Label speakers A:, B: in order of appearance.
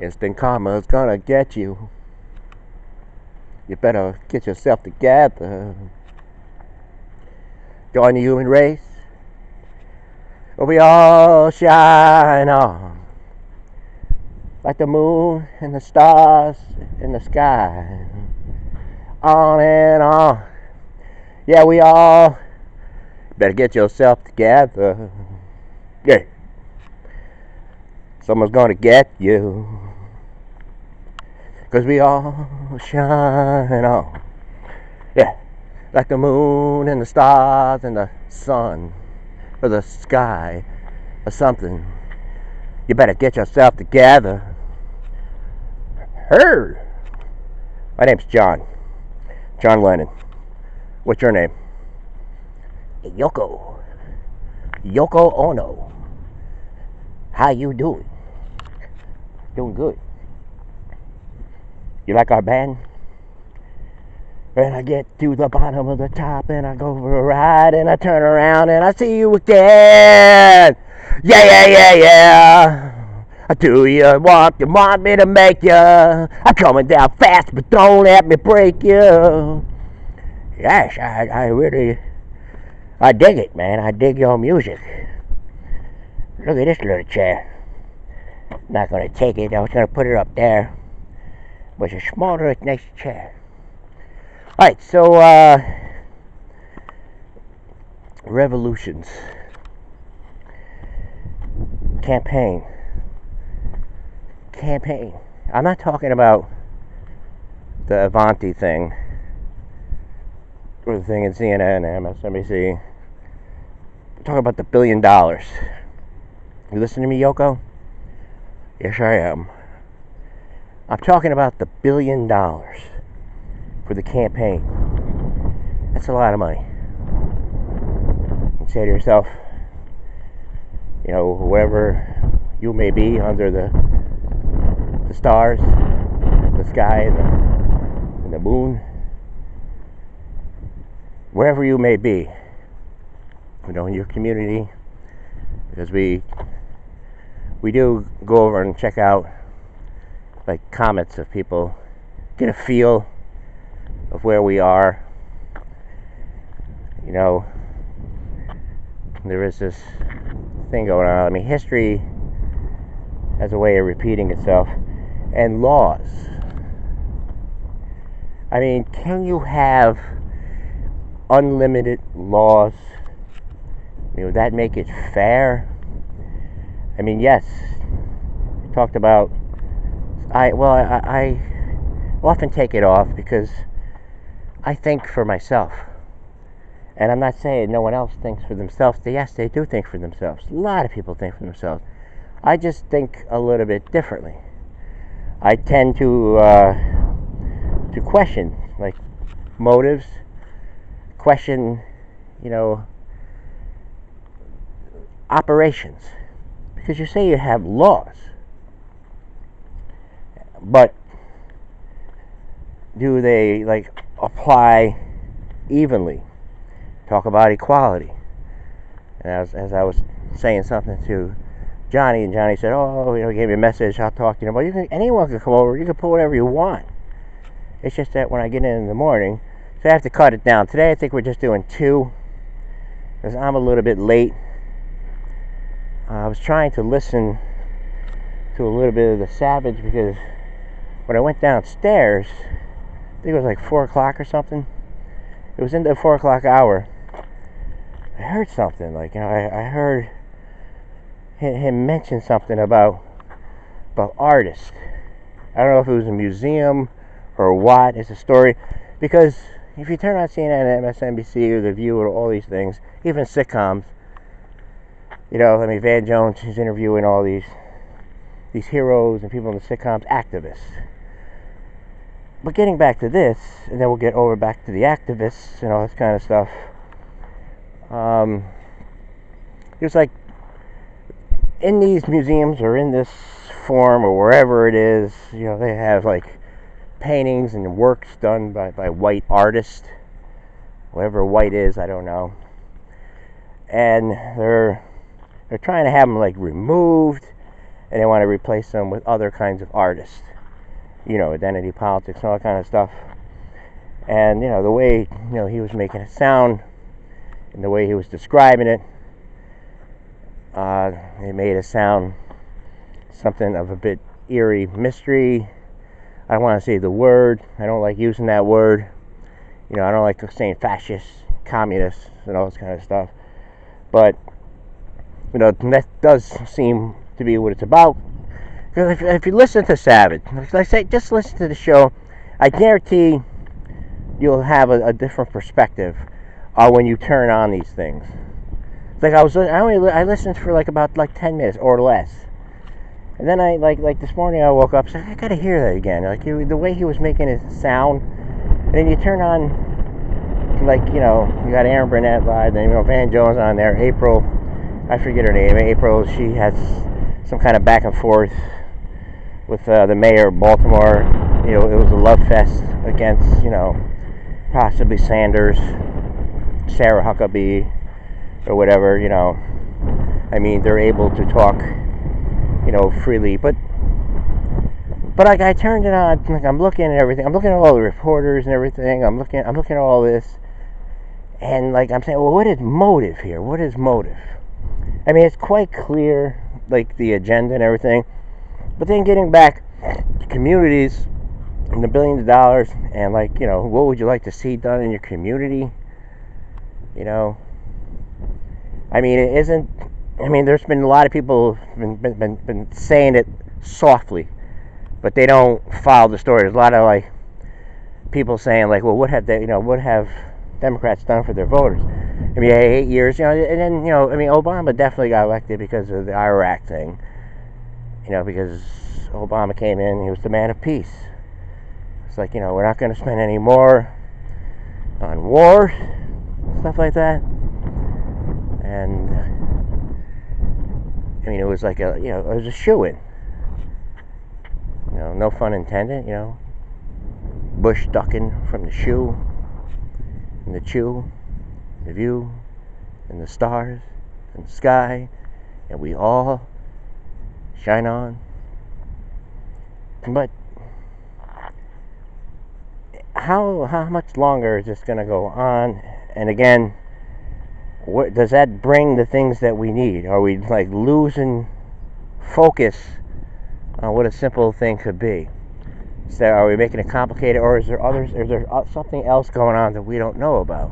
A: Instant karma's gonna get you. You better get yourself together. Join the human race. We all shine on like the moon and the stars in the sky. On and on. Yeah, we all better get yourself together. Yeah. Someone's gonna get you. 'Cause we all shine on. Yeah. Like the moon and the stars and the sun or the sky or something. You better get yourself together. Her. My name's John. John Lennon. What's your name? Yoko. Yoko Ono. How you doing? Doing good. You like our band? When I get to the bottom of the top and I go for a ride and I turn around and I see you again. Yeah, yeah, yeah, yeah. Do you want me to make you? I'm coming down fast, but don't let me break you. Yes, I really, I dig it, man. I dig your music. Look at this little chair. Not gonna take it. I was gonna put it up there, but it's smaller, it's nice chair. All right, so revolutions, campaign. I'm not talking about the Avanti thing, or the thing in CNN and MSNBC. I'm talking about the $1 billion. You listen to me, Yoko? Yes, I am. I'm talking about the $1 billion for the campaign. That's a lot of money. You say to yourself, you know, whoever you may be under the stars, the sky, and the moon, wherever you may be, you know, in your community, because we do go over and check out like comments of people, get a feel of where we are. You know, there is this thing going on. I mean, history has a way of repeating itself, and laws. I mean, can you have unlimited laws? I mean, would that make it fair? I mean, yes. We talked about. I often take it off because I think for myself. And I'm not saying no one else thinks for themselves. Yes, they do think for themselves. A lot of people think for themselves. I just think a little bit differently. I tend to question, like, motives, question, you know, operations. Because you say you have laws, but do they, like, apply evenly? Talk about equality. And as I was saying something to Johnny, and Johnny said, "Oh, you know, he gave me a message. I'll talk to you." Well, anyone can come over. You can put whatever you want. It's just that when I get in the morning, so I have to cut it down. Today, I think we're just doing 2, because I'm a little bit late. I was trying to listen to a little bit of the Savage, because when I went downstairs, I think it was like 4 o'clock or something. It was in the 4 o'clock hour. I heard something, like, you know, I heard him mention something about artists. I don't know if it was a museum or what. It's a story, because if you turn on CNN, MSNBC, or The View, or all these things, even sitcoms, you know, I mean, Van Jones is interviewing all these heroes and people in the sitcoms, activists. But getting back to this, and then we'll get over back to the activists and all this kind of stuff. It was like, in these museums or in this forum or wherever it is, you know, they have like paintings and works done by white artists, whatever white is, I don't know, and they're trying to have them like removed, and they want to replace them with other kinds of artists. Identity politics and all that kind of stuff. And the way he was making it sound, and the way he was describing it, it made it sound something of a bit eerie mystery. I don't want to say the word. I don't like using that word. I don't like saying fascist, communist, and all this kind of stuff. But that does seem to be what it's about. Because if you listen to Savage, like I say, just listen to the show. I guarantee you'll have a different perspective when you turn on these things. Like I listened for about 10 minutes or less, and then I like this morning I woke up, so I gotta hear that again. Like the way he was making it sound, and then you turn on, you got Aaron Burnett live, then Van Jones on there, April, I forget her name, April. She has some kind of back and forth with the mayor of Baltimore. It was a love fest against possibly Sanders, Sarah Huckabee, or whatever. They're able to talk freely, but I turned it on, I'm looking at everything, I'm looking at all the reporters and everything, I'm looking at all this, and I'm saying, well, what is motive here? What is motive? It's quite clear, the agenda and everything, but then getting back to communities and the billions of dollars, and what would you like to see done in your community? It isn't. There's been a lot of people who've been saying it softly, but they don't follow the story. There's a lot of people saying well, what have Democrats done for their voters? 8 years, and then Obama definitely got elected because of the Iraq thing. Because Obama came in, he was the man of peace. It's we're not going to spend any more on war, stuff like that. And it was it was a shoo-in. No fun intended. Bush ducking from the shoe, and the chew, the view, and the stars, and the sky, and we all shine on. But how much longer is this going to go on? And again, what does that bring the things that we need? Are we losing focus on what a simple thing could be? So are we making it complicated, or is there something else going on that we don't know about?